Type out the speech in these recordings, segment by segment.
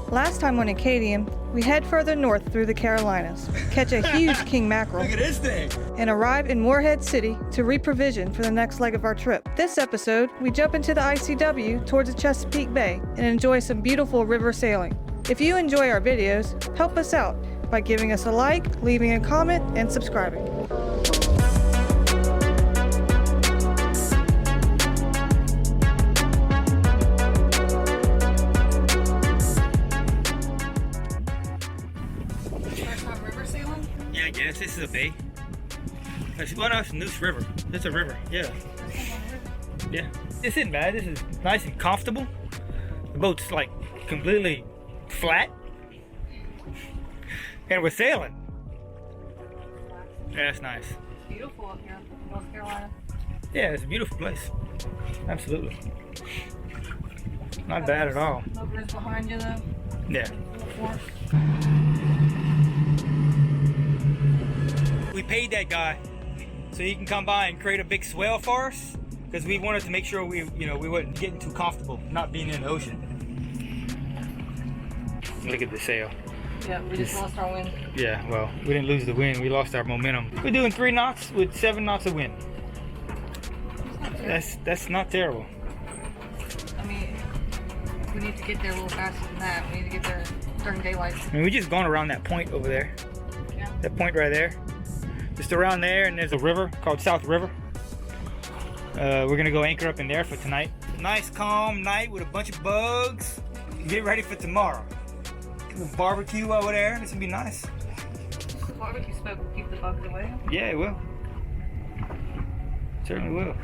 Last time on Acadian, we head further north through the Carolinas, catch a huge king mackerel, Look at this thing, and arrive in Morehead City to reprovision for the next leg of our trip. This episode, we jump into the ICW towards the Chesapeake Bay and enjoy some beautiful river sailing. If you enjoy our videos, help us out by giving us a like, leaving a comment, and subscribing. Yeah, I guess this is a bay. Well, no, it's Noose River. It's a river, yeah. Yeah, this isn't bad. This is nice and comfortable. The boat's like completely flat. And we're sailing. Yeah, that's nice. It's beautiful up here in North Carolina. Yeah, it's a beautiful place. Absolutely. Not bad at all. No bridge behind you though. Yeah. We paid that guy so he can come by and create a big swell for us because we wanted to make sure we wasn't getting too comfortable not being in the ocean. Look at the sail. Yeah, we just lost our wind. Yeah, well, we didn't lose the wind, we lost our momentum. We're doing 3 knots with 7 knots of wind. That's not terrible. I mean, we need to get there a little faster than that. We need to get there during daylight. I mean, we just gone around that point over there. Yeah. That point right there. Just around there, and there's a river called South River. We're gonna go anchor up in there for tonight. Nice calm night with a bunch of bugs. Get ready for tomorrow. We'll barbecue over there. This will be nice. Barbecue smoke will keep the bugs away. Yeah, it will. Certainly will.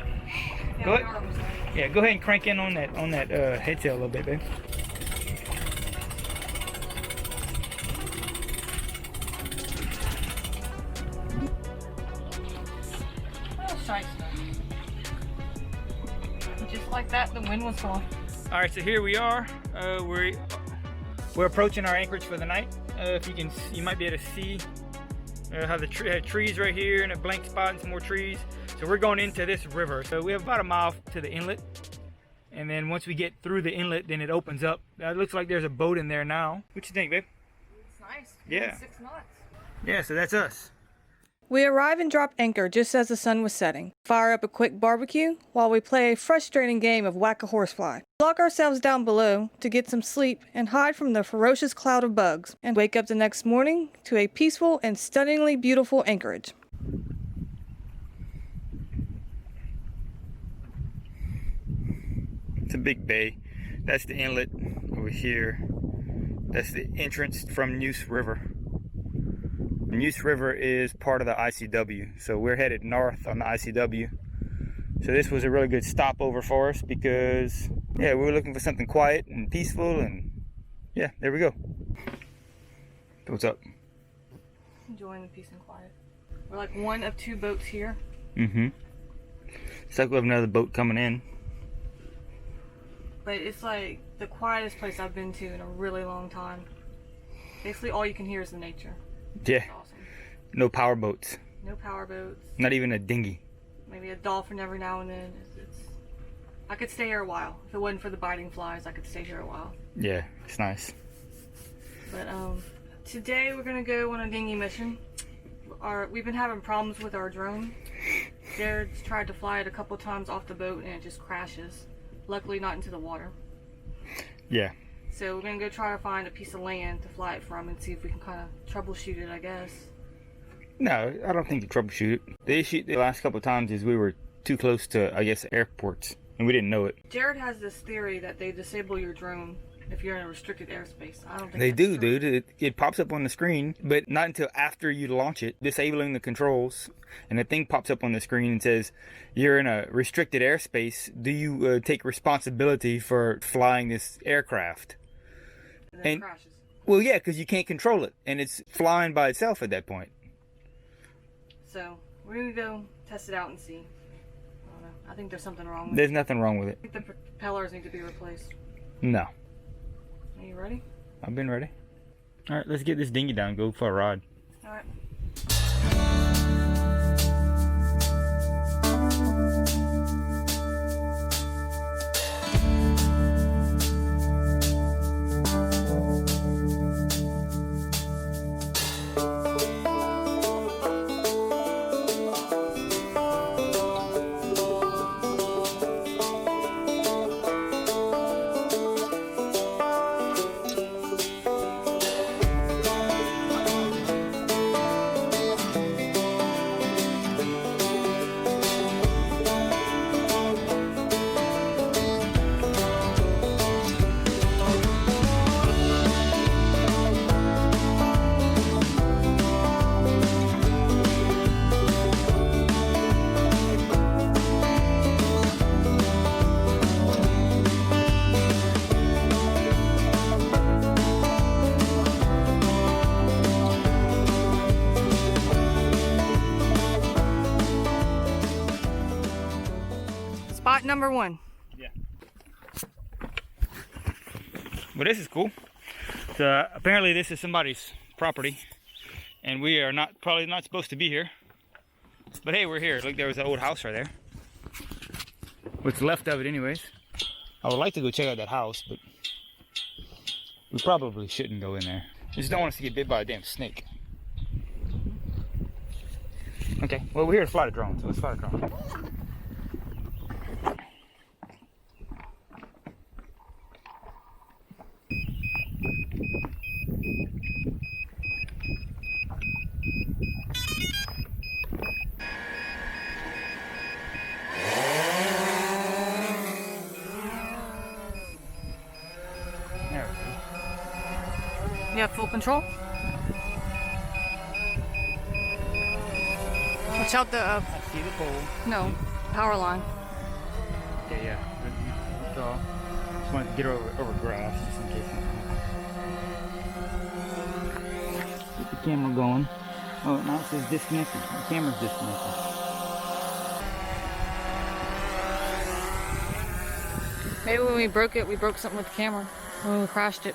Yeah, Go ahead. Yeah, go ahead and crank in on that head sail a little bit, babe. Just like that, the wind was gone. All right, so here we are. We're approaching our anchorage for the night. If you might be able to see how the trees right here and a blank spot and some more trees. So we're going into this river. So we have about a mile to the inlet, and then once we get through the inlet, then it opens up. It looks like there's a boat in there now. What you think, babe? It's nice. Yeah. 6 knots. Yeah, so that's us. We arrive and drop anchor just as the sun was setting. Fire up a quick barbecue while we play a frustrating game of whack-a-horsefly. Lock ourselves down below to get some sleep and hide from the ferocious cloud of bugs, and wake up the next morning to a peaceful and stunningly beautiful anchorage. It's a big bay. That's the inlet over here. That's the entrance from Noose River. Noose River is part of the ICW, so we're headed north on the ICW. So this was a really good stopover for us because, yeah, we were looking for something quiet and peaceful, and yeah, there we go. What's up? Enjoying the peace and quiet. We're like one of 2 boats here. Mm-hmm. It's like we have another boat coming in. But it's like the quietest place I've been to in a really long time. Basically all you can hear is the nature. Yeah. Awesome. No power boats. No power boats. Not even a dinghy. Maybe a dolphin every now and then. I could stay here a while. If it wasn't for the biting flies, I could stay here a while. Yeah, it's nice. But today we're gonna go on a dinghy mission. We've been having problems with our drone. Jared's tried to fly it a couple times off the boat and it just crashes. Luckily not into the water. Yeah. So we're gonna go try to find a piece of land to fly it from and see if we can kind of troubleshoot it, I guess. No, I don't think you troubleshoot it. The issue the last couple of times is we were too close to, I guess, airports, and we didn't know it. Jared has this theory that they disable your drone if you're in a restricted airspace. I don't think they that's do, true. dude. It pops up on the screen, but not until after you launch it, disabling the controls, and the thing pops up on the screen and says, you're in a restricted airspace. Do you take responsibility for flying this aircraft? And then it crashes. Well, yeah, because you can't control it, and it's flying by itself at that point. So we're gonna go test it out and see. I don't know. I think there's something wrong with There's it. nothing wrong with it. I think the propellers need to be replaced. No. Are you ready? I've been ready. All right, let's get this dinghy down and go for a ride. All right. number one. Yeah. Well, this is cool. So apparently this is somebody's property, and we are probably not supposed to be here. But hey, we're here. Look, there was an old house right there. What's left of it anyways. I would like to go check out that house, but we probably shouldn't go in there. I just don't want us to get bit by a damn snake. Okay, well, we're here to fly the drone, so let's fly the drone. You have full control? Watch out the... I see the pole. no, power line. Okay, yeah. That's all. Just wanted to get over grass, just in case. Get the camera going. Oh, now it says disconnected. The camera's disconnected. Maybe when we broke it, we broke something with the camera. When we crashed it.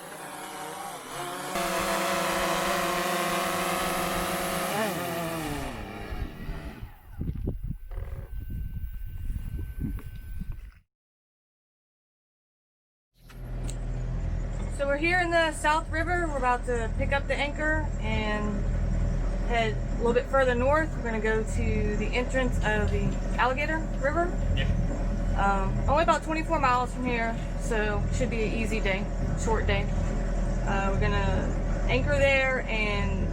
So we're here in the South River. We're about to pick up the anchor and head a little bit further north. We're going to go to the entrance of the Alligator River. Yeah. Only about 24 miles from here, so should be an easy day, short day. We're going to anchor there and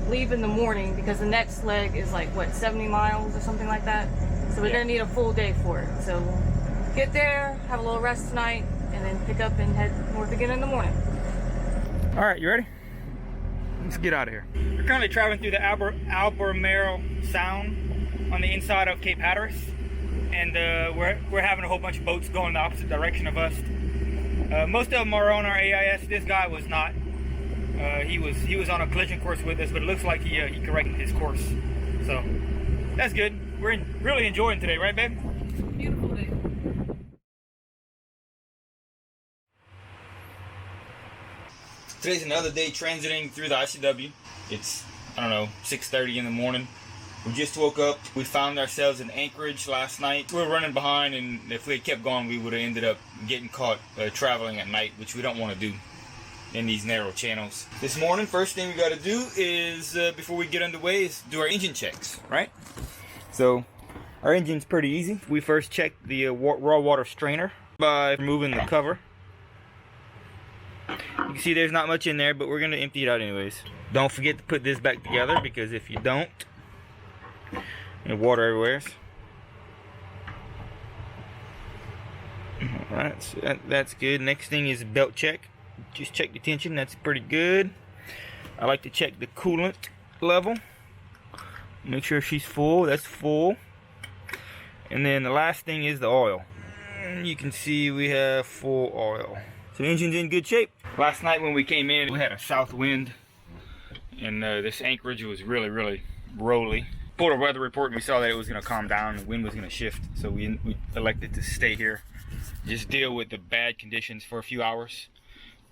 leave in the morning because the next leg is like, what, 70 miles or something like that? So we're going to need a full day for it. So we'll get there, have a little rest tonight, and then pick up and head north again in the morning. All right, you ready? Let's get out of here. We're currently traveling through the Albemarle Sound on the inside of Cape Hatteras, and we're having a whole bunch of boats going the opposite direction of us. Most of them are on our AIS. This guy was not. He was on a collision course with us, but it looks like he corrected his course. So that's good. We're really enjoying today, right, babe? Beautiful day. Today's another day transiting through the ICW. It's, I don't know, 6:30 in the morning. We just woke up. We found ourselves in Anchorage last night. We were running behind, and if we had kept going, we would have ended up getting caught traveling at night, which we don't want to do in these narrow channels. This morning, first thing we got to do is, before we get underway, is do our engine checks, right? So, our engine's pretty easy. We first checked the raw water strainer by removing the cover. You can see there's not much in there, but we're going to empty it out anyways. Don't forget to put this back together, because if you don't, water everywhere. Alright, so that's good. Next thing is belt check. Just check the tension, that's pretty good. I like to check the coolant level. Make sure she's full, that's full. And then the last thing is the oil. You can see we have full oil. So the engine's in good shape. Last night when we came in, we had a south wind, and this anchorage was really rolly. Pulled a weather report and we saw that it was going to calm down, the wind was going to shift, so we elected to stay here, just deal with the bad conditions for a few hours.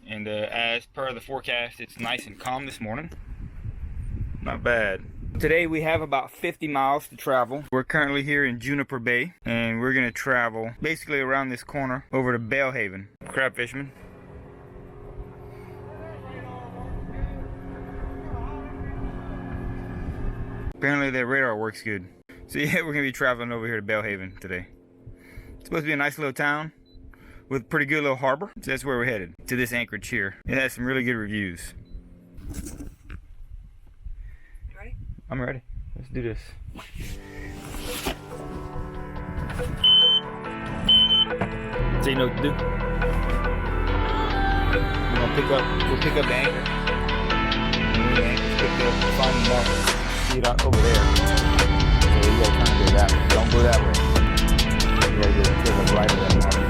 And as per the forecast, it's nice and calm this morning. Not bad. Today we have about 50 miles to travel. We're currently here in Juniper Bay, and we're going to travel basically around this corner over to Belhaven. Crab fishermen. Apparently their radar works good. So yeah, we're going to be traveling over here to Belhaven today. It's supposed to be a nice little town with a pretty good little harbor. So that's where we're headed, to this anchorage here. It has some really good reviews. You ready? I'm ready. Let's do this. So you know what to do? We'll pick up the anchor. And when the anchor's picked up, we'll find the marker. See it out over there. So you gotta kind of go that way. Don't go that way. You gotta go to the right of that marker.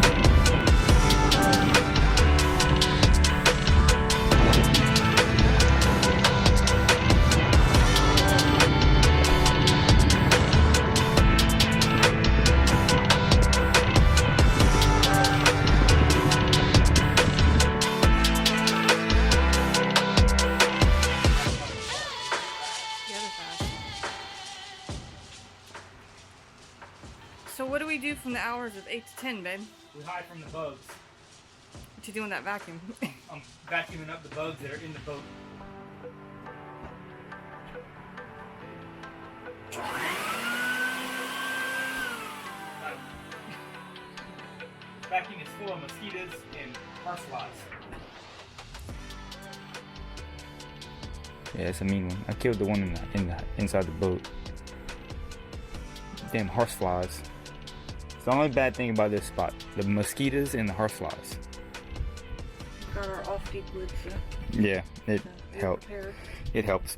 from the hours of 8 to 10, babe. We hide from the bugs. What you doing with that vacuum? I'm vacuuming up the bugs that are in the boat. Vacuum is full of mosquitoes and horseflies. Yeah, it's a mean one. I killed the one inside the boat. Damn horseflies. It's the only bad thing about this spot. The mosquitoes and the horseflies. Got our off-deep lid, so yeah, it helps. It helps.